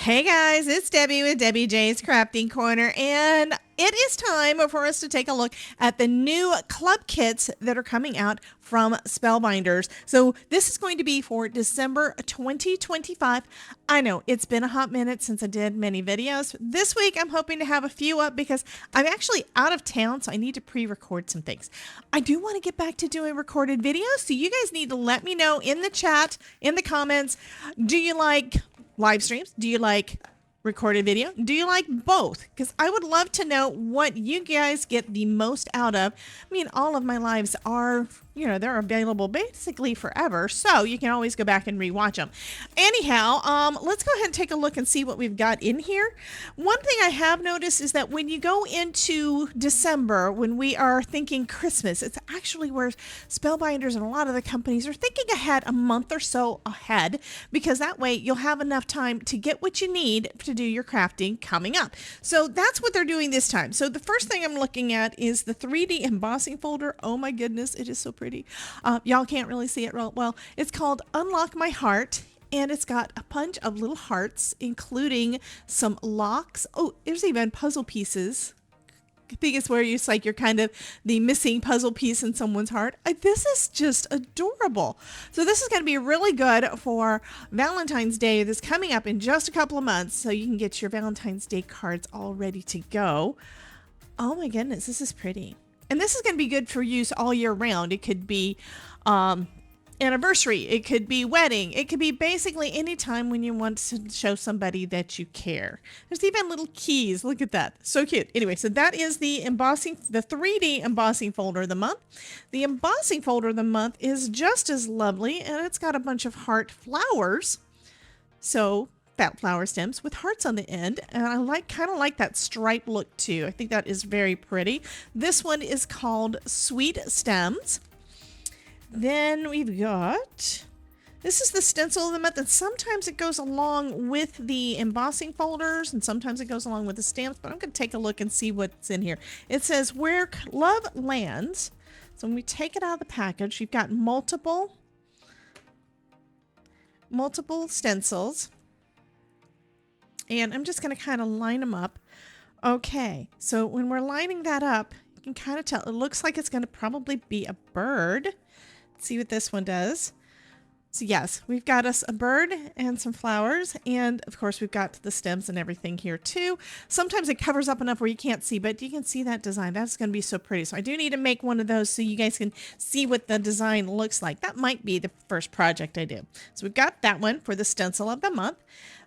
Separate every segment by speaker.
Speaker 1: Hey guys, it's Debbie with Debbie J's Crafting Corner, and it is time for us to take a look at the new club kits that are coming out from Spellbinders. So this is going to be for December 2025. I know it's been a hot minute since I did many videos. This week I'm hoping to have a few up because I'm actually out of town, so I need to pre-record some things. I do want to get back to doing recorded videos, so you guys need to let me know in the chat, in the comments, do you like live streams? Do you like recorded video? Do you like both? Because I would love to know what you guys get the most out of. I mean, all of my lives are, they're available basically forever, so you can always go back and rewatch them. Anyhow, let's go ahead and take a look and see what we've got in here. One thing I have noticed is that when you go into December, when we are thinking Christmas, it's actually where Spellbinders and a lot of the companies are thinking ahead, a month or so ahead, because that way you'll have enough time to get what you need to do your crafting coming up. So that's what they're doing this time. So the first thing I'm looking at is the 3D embossing folder. Oh my goodness, it is so pretty. Y'all can't really see it real well. It's called Unlock My Heart, and it's got a bunch of little hearts, including some locks. Oh, there's even puzzle pieces. I think it's where it's like you're kind of the missing puzzle piece in someone's heart. This is just adorable. So this is going to be really good for Valentine's Day that's coming up in just a couple of months, so you can get your Valentine's Day cards all ready to go. Oh my goodness, this is pretty. And this is going to be good for use all year round. It could be anniversary, it could be wedding, it could be basically any time when you want to show somebody that you care. There's even little keys. Look at that, so cute. Anyway, so that is the embossing, the 3D embossing folder of the month. The embossing folder of the month is just as lovely, and it's got a bunch of heart flowers, so fat flower stems with hearts on the end, and I kind of like that stripe look too. I think that is very pretty. This one is called Sweet Stems. Then we've got, this is the stencil of the month, and sometimes it goes along with the embossing folders, and sometimes it goes along with the stamps, but I'm going to take a look and see what's in here. It says Where Love Lands. So when we take it out of the package, you've got multiple stencils, and I'm just going to kind of line them up. Okay, so when we're lining that up, you can kind of tell, it looks like it's going to probably be a bird. See what this one does. So yes, we've got us a bird and some flowers, and of course we've got the stems and everything here too. Sometimes it covers up enough where you can't see, but you can see that design. That's going to be so pretty. So I do need to make one of those so you guys can see what the design looks like. That might be the first project I do. So we've got that one for the stencil of the month.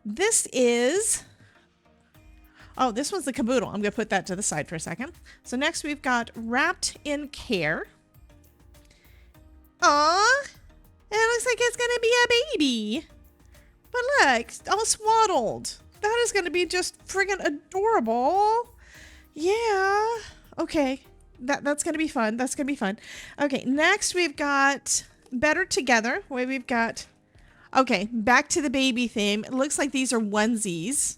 Speaker 1: This is, oh, this one's the caboodle. I'm going to put that to the side for a second. So next we've got Wrapped in Care. Aw, it looks like it's going to be a baby. But look, all swaddled. That is going to be just friggin' adorable. Yeah. Okay. That's going to be fun. That's going to be fun. Okay, next we've got Better Together, where we've got, okay, back to the baby theme. It looks like these are onesies.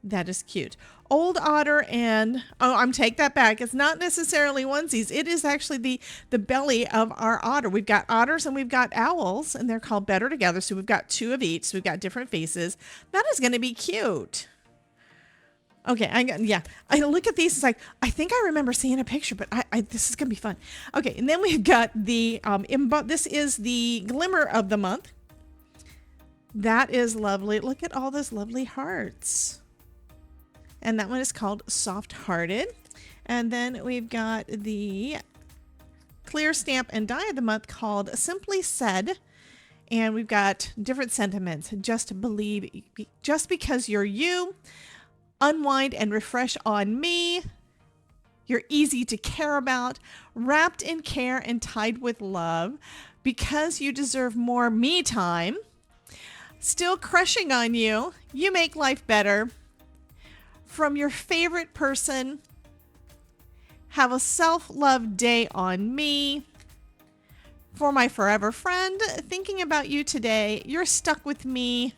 Speaker 1: That is cute. Old Otter and, oh, I'm take that back. It's not necessarily onesies. It is actually the belly of our otter. We've got otters and we've got owls, and they're called Better Together. So we've got two of each. So we've got different faces. That is going to be cute. Okay, I look at these. It's like, I think I remember seeing a picture, but this is going to be fun. Okay, and then we've got the, this is the Glimmer of the month. That is lovely. Look at all those lovely hearts. And that one is called Soft Hearted. And then we've got the clear stamp and die of the month called Simply Said. And we've got different sentiments. Just believe, just because you're you, unwind and refresh on me. You're easy to care about, wrapped in care and tied with love, because you deserve more me time. Still crushing on you. You make life better. From your favorite person, have a self-love day on me. For my forever friend, thinking about you today, you're stuck with me.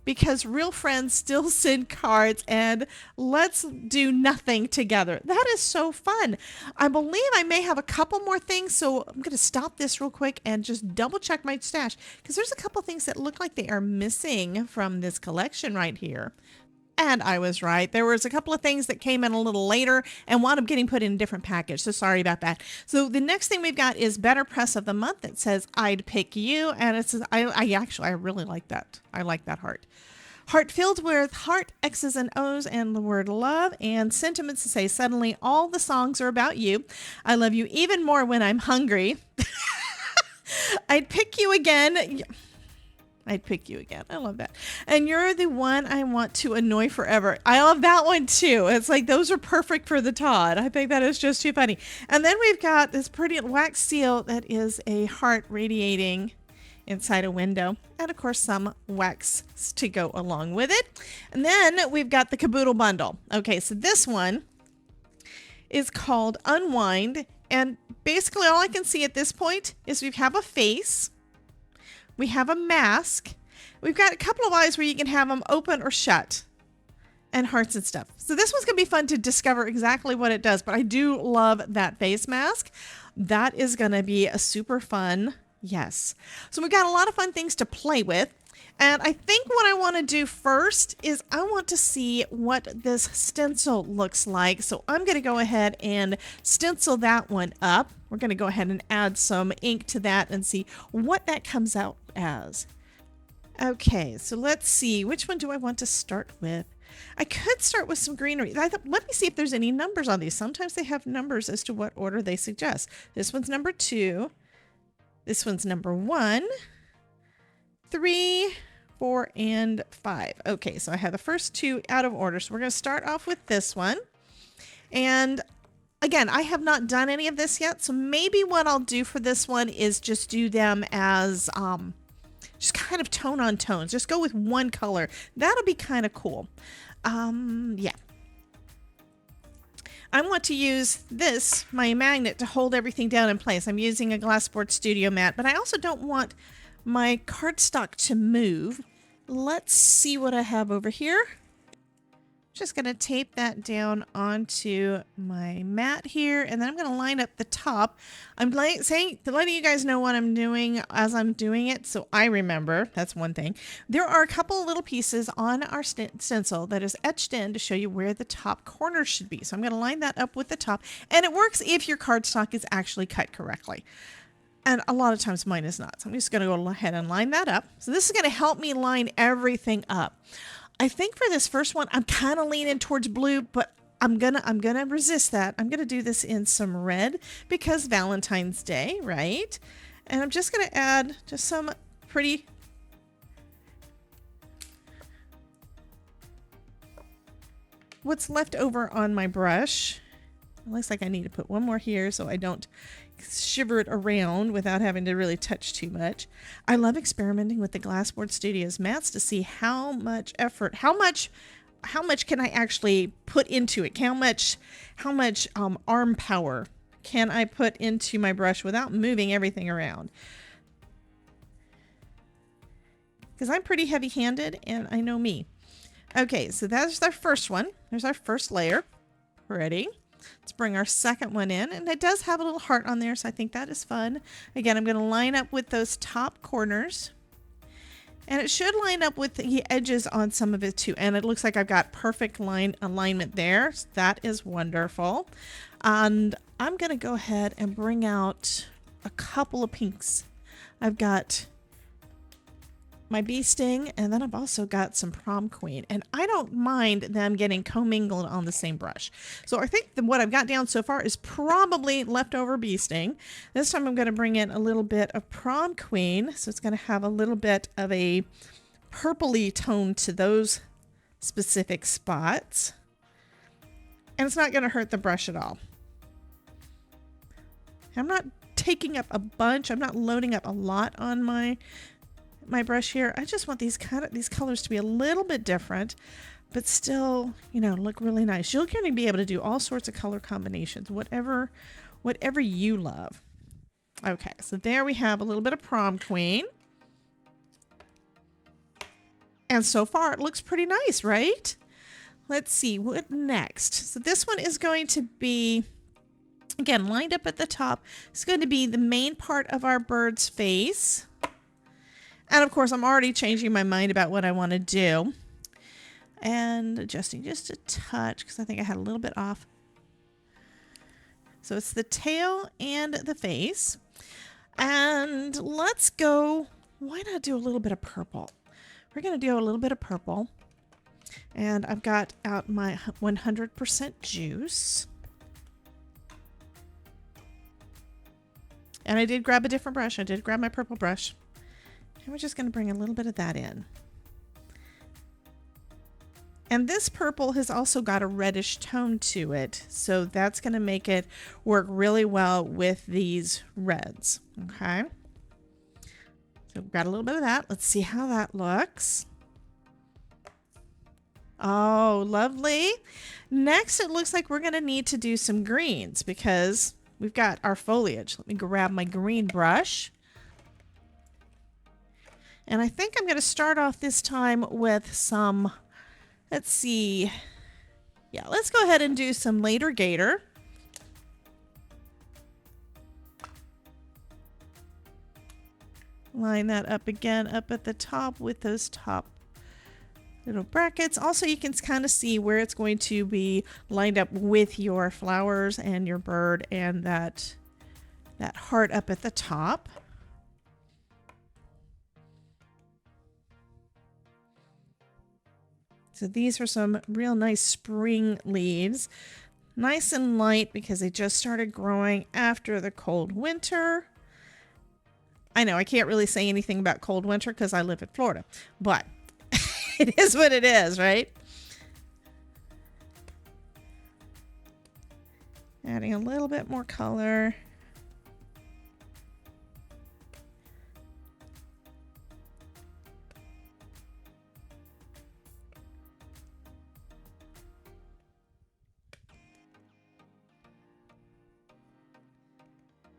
Speaker 1: because real friends still send cards and let's do nothing together. That is so fun. I believe I may have a couple more things, so I'm going to stop this real quick and just double check my stash because there's a couple things that look like they are missing from this collection right here. And I was right. There was a couple of things that came in a little later and wound up getting put in a different package. So sorry about that. So the next thing we've got is Better Press of the Month. It says, I'd pick you. And it says, I really like that. I like that heart. Heart filled with heart, X's and O's, and the word love, and sentiments to say, suddenly all the songs are about you. I love you even more when I'm hungry. I'd pick you again. I'd pick you again. I love that. And you're the one I want to annoy forever. I love that one too. It's like those are perfect for the Todd. I think that is just too funny. And then we've got this pretty wax seal that is a heart radiating inside a window. And of course some wax to go along with it. And then we've got the Caboodle bundle. Okay, so this one is called Unwind. And basically all I can see at this point is we have a face. We have a mask. We've got a couple of eyes where you can have them open or shut and hearts and stuff. So this one's going to be fun to discover exactly what it does, but I do love that face mask. That is going to be a super fun, yes. So we've got a lot of fun things to play with. And I think what I want to do first is I want to see what this stencil looks like. So I'm going to go ahead and stencil that one up. We're going to go ahead and add some ink to that and see what that comes out as. Okay, so let's see. Which one do I want to start with? I could start with some greenery. Let me see if there's any numbers on these. Sometimes they have numbers as to what order they suggest. This one's number 2. This one's number 1, 3, 4, and 5. Okay, so I have the first 2 out of order. So we're going to start off with this one. And again, I have not done any of this yet. So maybe what I'll do for this one is just do them as just kind of tone on tones. Just go with one color. That'll be kind of cool. Yeah. I want to use this, my magnet, to hold everything down in place. I'm using a Glassboard Studio mat, but I also don't want my cardstock to move. Let's see what I have over here. Just going to tape that down onto my mat here, and then I'm going to line up the top. I'm letting you guys know what I'm doing as I'm doing it, so I remember. That's one thing. There are a couple of little pieces on our stencil that is etched in to show you where the top corner should be. So I'm going to line that up with the top, and it works if your cardstock is actually cut correctly. And a lot of times mine is not. So I'm just going to go ahead and line that up. So this is going to help me line everything up. I think for this first one, I'm kind of leaning towards blue, but I'm gonna resist that. I'm gonna do this in some red because Valentine's Day, right? And I'm just gonna add just some pretty what's left over on my brush. It looks like I need to put one more here so I don't shiver it around without having to really touch too much. I love experimenting with the Glassboard Studios mats to see how much effort, how much can I actually put into it? How much arm power can I put into my brush without moving everything around? Because I'm pretty heavy-handed and I know me. Okay, so that's our first one. There's our first layer. Ready? Let's bring our second one in, and it does have a little heart on there, so I think that is fun. Again, I'm going to line up with those top corners, and it should line up with the edges on some of it too, and it looks like I've got perfect line alignment there. So that is wonderful. And I'm going to go ahead and bring out a couple of pinks. I've got my bee sting, and then I've also got some prom queen, and I don't mind them getting commingled on the same brush. So I think what I've got down so far is probably leftover bee sting. This time I'm going to bring in a little bit of prom queen, so it's going to have a little bit of a purpley tone to those specific spots, and it's not going to hurt the brush at all. I'm not taking up a bunch. I'm not loading up a lot on my brush here. I just want these colors to be a little bit different, but still, look really nice. You're going to be able to do all sorts of color combinations, whatever you love. Okay, so there we have a little bit of prom queen. And so far it looks pretty nice, right? Let's see what next. So this one is going to be, again, lined up at the top. It's going to be the main part of our bird's face. And of course, I'm already changing my mind about what I want to do. And adjusting just a touch because I think I had a little bit off. So it's the tail and the face. And let's go, why not do a little bit of purple? We're going to do a little bit of purple. And I've got out my 100% juice. And I did grab a different brush. I did grab my purple brush. And we're just going to bring a little bit of that in. And this purple has also got a reddish tone to it. So that's going to make it work really well with these reds. Okay. So we've got a little bit of that. Let's see how that looks. Oh, lovely. Next, it looks like we're going to need to do some greens because we've got our foliage. Let me grab my green brush. And I think I'm going to start off this time with some, let's see. Yeah, let's go ahead and do some later gator. Line that up again up at the top with those top little brackets. Also, you can kind of see where it's going to be lined up with your flowers and your bird and that heart up at the top. So these are some real nice spring leaves. Nice and light because they just started growing after the cold winter. I know I can't really say anything about cold winter because I live in Florida, but it is what it is, right? Adding a little bit more color.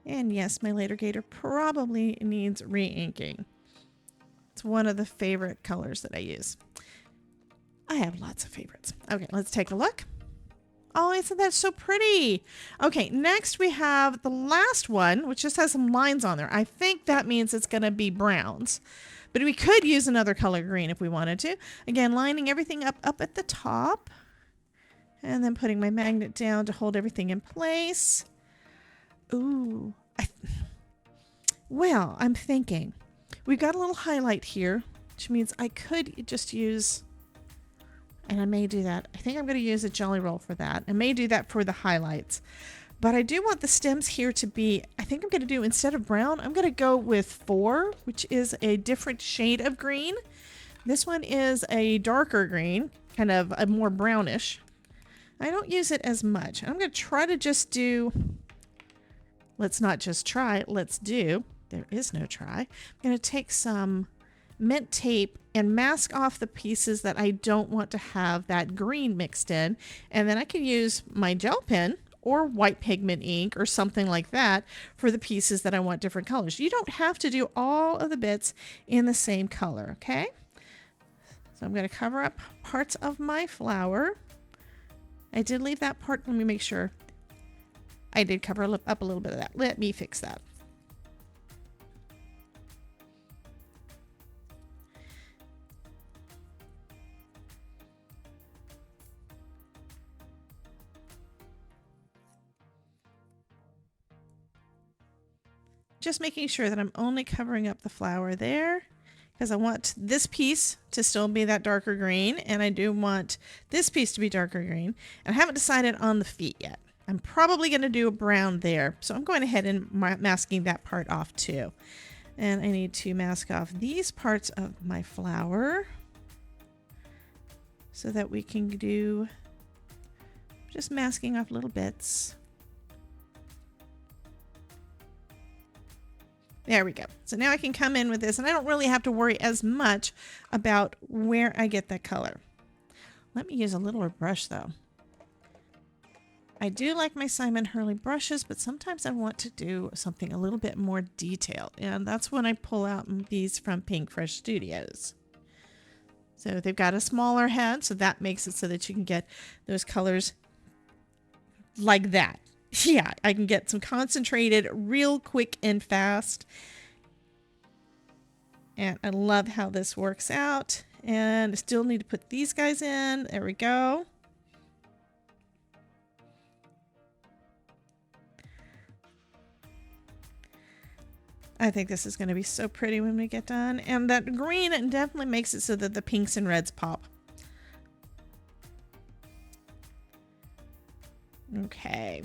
Speaker 1: And yes, my later gator probably needs re-inking. It's one of the favorite colors that I use. I have lots of favorites. Okay, let's take a look. Oh, isn't that so pretty? Okay, next we have the last one, which just has some lines on there. I think that means it's going to be browns. But we could use another color green if we wanted to. Again, lining everything up at the top. And then putting my magnet down to hold everything in place. Ooh. Well, I'm thinking. We've got a little highlight here, which means I could just use, and I may do that. I think I'm going to use a Jelly Roll for that. I may do that for the highlights. But I do want the stems here to be, I think I'm going to do, instead of brown, I'm going to go with 4, which is a different shade of green. This one is a darker green, kind of a more brownish. I don't use it as much. I'm going to try to just do, let's not just try, let's do. There is no try. I'm going to take some mint tape and mask off the pieces that I don't want to have that green mixed in. And then I can use my gel pen or white pigment ink or something like that for the pieces that I want different colors. You don't have to do all of the bits in the same color, okay? So I'm going to cover up parts of my flower. I did leave that part. Let me make sure. I did cover up a little bit of that. Let me fix that. Just making sure that I'm only covering up the flower there because I want this piece to still be that darker green and I do want this piece to be darker green. And I haven't decided on the feet yet. I'm probably going to do a brown there. So I'm going ahead and masking that part off too. And I need to mask off these parts of my flower so that we can do just masking off little bits. There we go. So now I can come in with this and I don't really have to worry as much about where I get that color. Let me use a littler brush though. I do like my Simon Hurley brushes, but sometimes I want to do something a little bit more detailed. And that's when I pull out these from Pink Fresh Studios. So they've got a smaller head, so that makes it so that you can get those colors like that. Yeah, I can get some concentrated real quick and fast. And I love how this works out. And I still need to put these guys in. There we go. I think this is going to be so pretty when we get done. And that green definitely makes it so that the pinks and reds pop. Okay.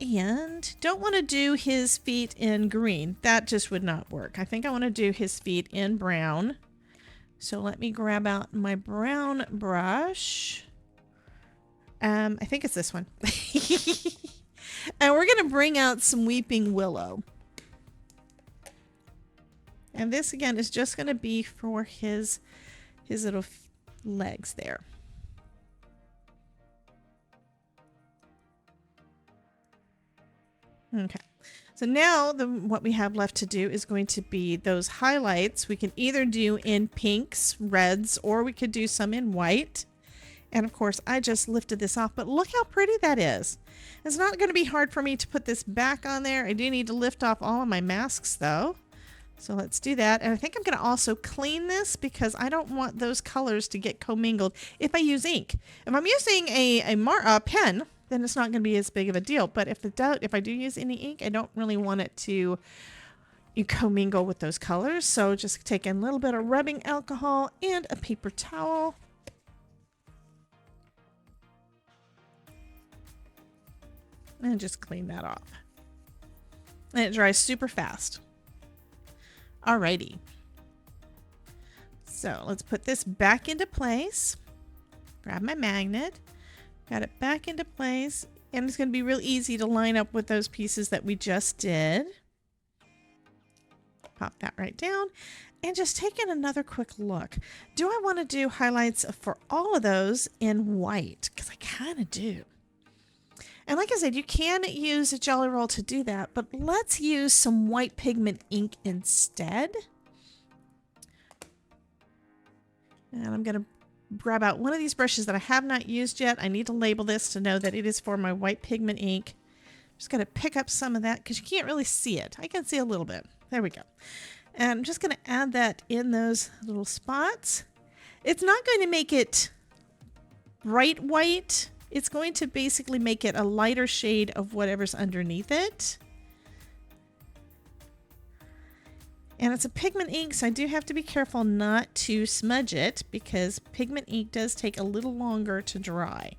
Speaker 1: And don't want to do his feet in green. That just would not work. I think I want to do his feet in brown. So let me grab out my brown brush. I think it's this one. And we're going to bring out some Weeping Willow. And this again is just going to be for his little legs there. Okay. So now what we have left to do is going to be those highlights. We can either do in pinks, reds, or we could do some in white. And of course, I just lifted this off, but look how pretty that is. It's not going to be hard for me to put this back on there. I do need to lift off all of my masks though. So let's do that. And I think I'm going to also clean this because I don't want those colors to get commingled if I use ink. If I'm using a pen, then it's not going to be as big of a deal. But if I do use any ink, I don't really want it to commingle with those colors. So just take a little bit of rubbing alcohol and a paper towel. And just clean that off. And it dries super fast. Alrighty. So let's put this back into place. Grab my magnet. Got it back into place. And it's going to be real easy to line up with those pieces that we just did. Pop that right down. And just taking another quick look. Do I want to do highlights for all of those in white? Because I kind of do. And like I said, you can use a Jelly Roll to do that, but let's use some white pigment ink instead. And I'm going to grab out one of these brushes that I have not used yet. I need to label this to know that it is for my white pigment ink. Just going to pick up some of that because you can't really see it. I can see a little bit. There we go. And I'm just going to add that in those little spots. It's not going to make it bright white. It's going to basically make it a lighter shade of whatever's underneath it. And it's a pigment ink, so I do have to be careful not to smudge it because pigment ink does take a little longer to dry,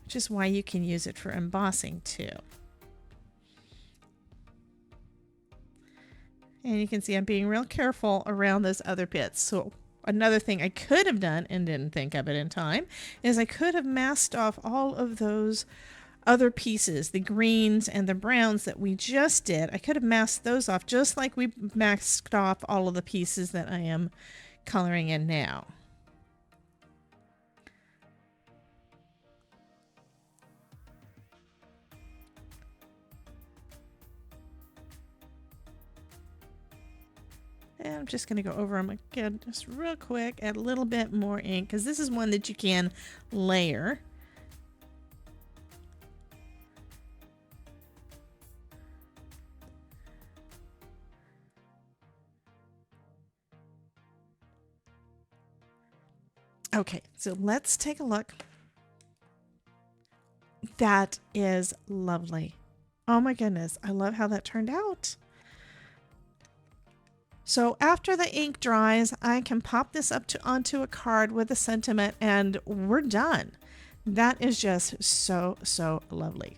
Speaker 1: which is why you can use it for embossing too. And you can see I'm being real careful around those other bits. So another thing I could have done and didn't think of it in time is I could have masked off all of those other pieces, the greens and the browns that we just did. I could have masked those off just like we masked off all of the pieces that I am coloring in now. And I'm just going to go over them again just real quick, add a little bit more ink because this is one that you can layer. Okay, so let's take a look. That is lovely. Oh my goodness, I love how that turned out. So after the ink dries, I can pop this up onto a card with a sentiment and we're done. That is just so, so lovely.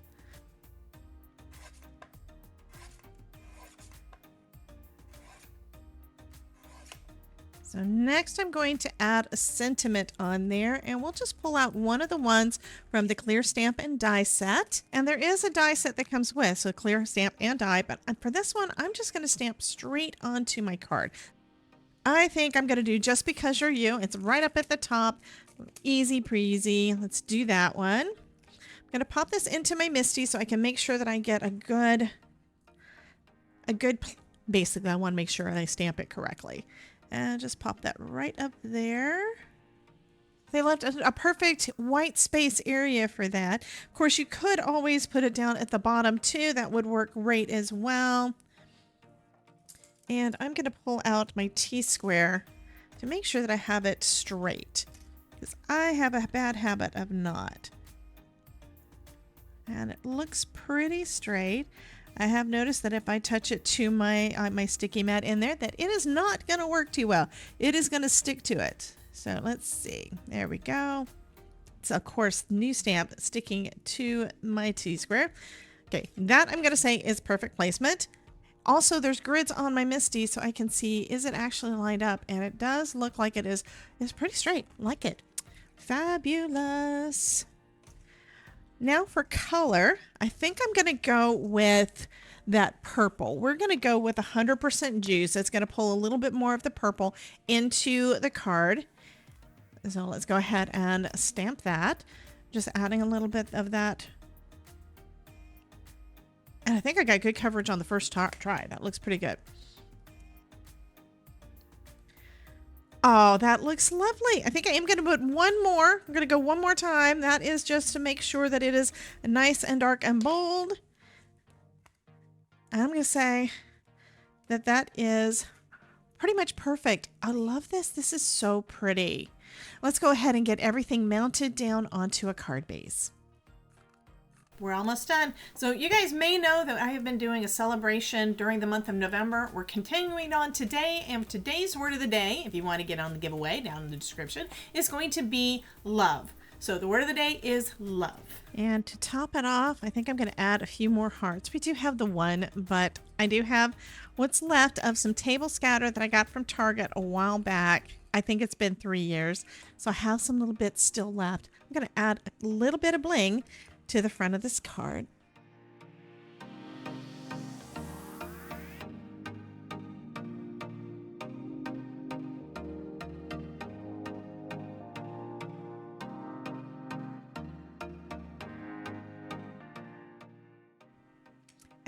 Speaker 1: So next I'm going to add a sentiment on there and we'll just pull out one of the ones from the clear stamp and die set. And there is a die set that comes with, so clear stamp and die, but for this one, I'm just going to stamp straight onto my card. I think I'm going to do Just Because You're You. It's right up at the top. Easy breezy. Let's do that one. I'm going to pop this into my MISTI so I can make sure that I get a good, basically I want to make sure I stamp it correctly. And just pop that right up there. They left a perfect white space area for that. Of course, you could always put it down at the bottom too. That would work great as well. And I'm going to pull out my T-square to make sure that I have it straight, because I have a bad habit of not. And it looks pretty straight. I have noticed that if I touch it to my sticky mat in there, that it is not going to work too well. It is going to stick to it. So let's see. There we go. It's, of course, new stamp sticking to my T-square. Okay, that I'm going to say is perfect placement. Also, there's grids on my Misty, so I can see, is it actually lined up? And it does look like it is. It's pretty straight. Like it. Fabulous. Now for color, I think I'm going to go with that purple. We're going to go with 100% juice. It's going to pull a little bit more of the purple into the card. So let's go ahead and stamp that. Just adding a little bit of that. And I think I got good coverage on the first try. That looks pretty good. Oh, that looks lovely. I think I am going to put one more. I'm going to go one more time. That is just to make sure that it is nice and dark and bold. I'm going to say that that is pretty much perfect. I love this. This is so pretty. Let's go ahead and get everything mounted down onto a card base. We're almost done. So you guys may know that I have been doing a celebration during the month of November. We're continuing on today, and today's word of the day, if you want to get on the giveaway down in the description, is going to be love. So the word of the day is love. And to top it off, I think I'm going to add a few more hearts. We do have the one, but I do have what's left of some table scatter that I got from Target a while back. I think it's been 3 years. So I have some little bits still left. I'm going to add a little bit of bling to the front of this card.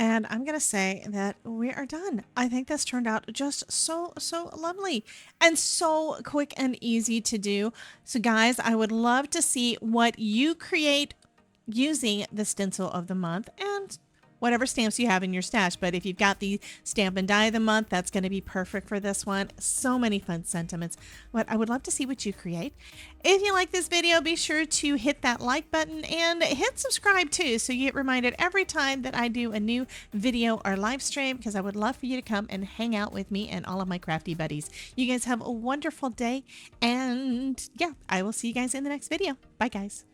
Speaker 1: And I'm going to say that we are done. I think this turned out just so lovely and so quick and easy to do. So guys, I would love to see what you create using the stencil of the month and whatever stamps you have in your stash. But if you've got the stamp and die of the month, that's going to be perfect for this one. So many fun sentiments. But I would love to see what you create. If you like this video, be sure to hit that like button and hit subscribe too, so you get reminded every time that I do a new video or live stream, because I would love for you to come and hang out with me and all of my crafty buddies. You guys have a wonderful day, and yeah, I will see you guys in the next video. Bye guys.